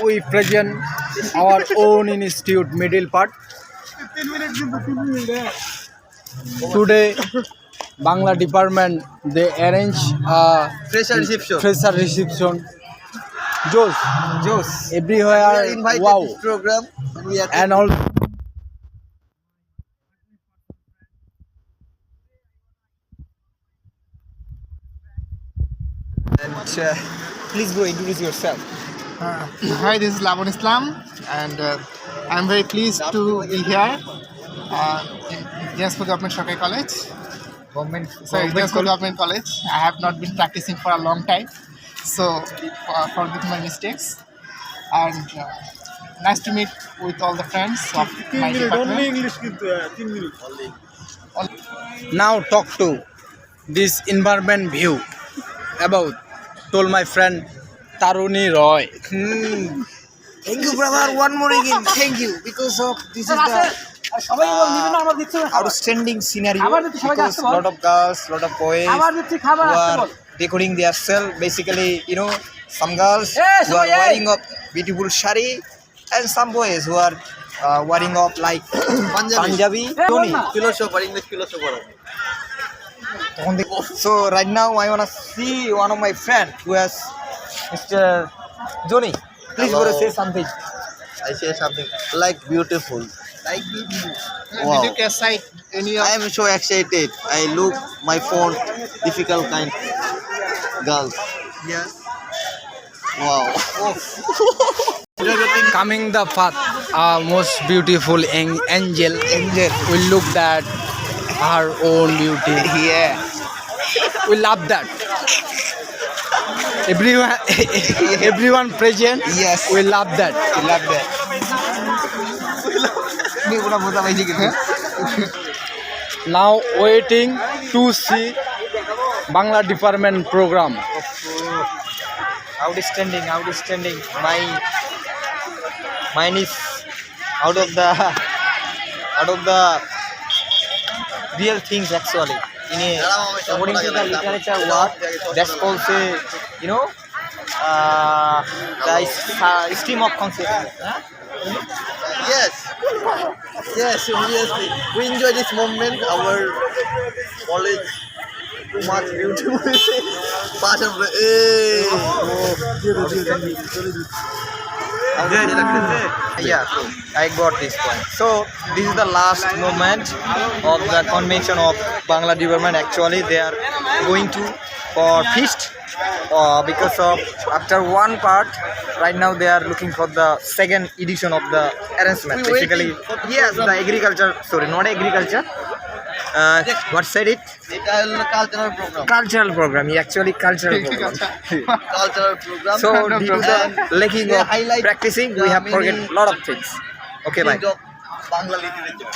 We present our own institute middle part. Today, Bangla department they arrange a fresher reception. Joes everywhere. Invited Wow, this program and we are and all. please go introduce yourself. Hi, this is Labon Islam, and I'm very pleased to be here in Janspur Government Sarkari College. Janspur Government College. I have not been practicing for a long time, so forgive my mistakes. And nice to meet with all the friends of my department. Now talk to this environment view about told my friend Taruni Roy. Thank you, brother. One more again. Thank you because of this is the outstanding scenario. Because lot of girls, lot of boys who are decorating their self. Basically, some girls who are wearing up beautiful shari, and some boys who are wearing up like Punjabi. English philosopher. So right now I wanna see one of my friend who has Mr. Johnny. Please go to say something. I say something like beautiful. Like beautiful. Wow. Did you catch sight any of I am so excited. I look my phone, difficult kind girls. Yes. Wow. Coming the path, most beautiful angel we looked at her own beauty. Yeah. We love that. Everyone present. Yes. We love that. I love that. Now waiting to see Bangla department program. Outstanding. Mine is out of the real things actually. According to the literature word, that's called the stream of consciousness. Yes, obviously. We enjoy this moment. Our college too much beautiful. Part of Yeah, I got this point. So this is the last moment of the convention of Bangla development. Actually, they are going to for feast because of after one part. Right now, they are looking for the second edition of the arrangement. Basically, yes, the agriculture. Sorry, not agriculture. What said it? cultural program. Cultural program. Yeah, actually, cultural program. Cultural program. So due to the lacking of practicing, we have forget a lot of things. Okay, bye. Bangla literature.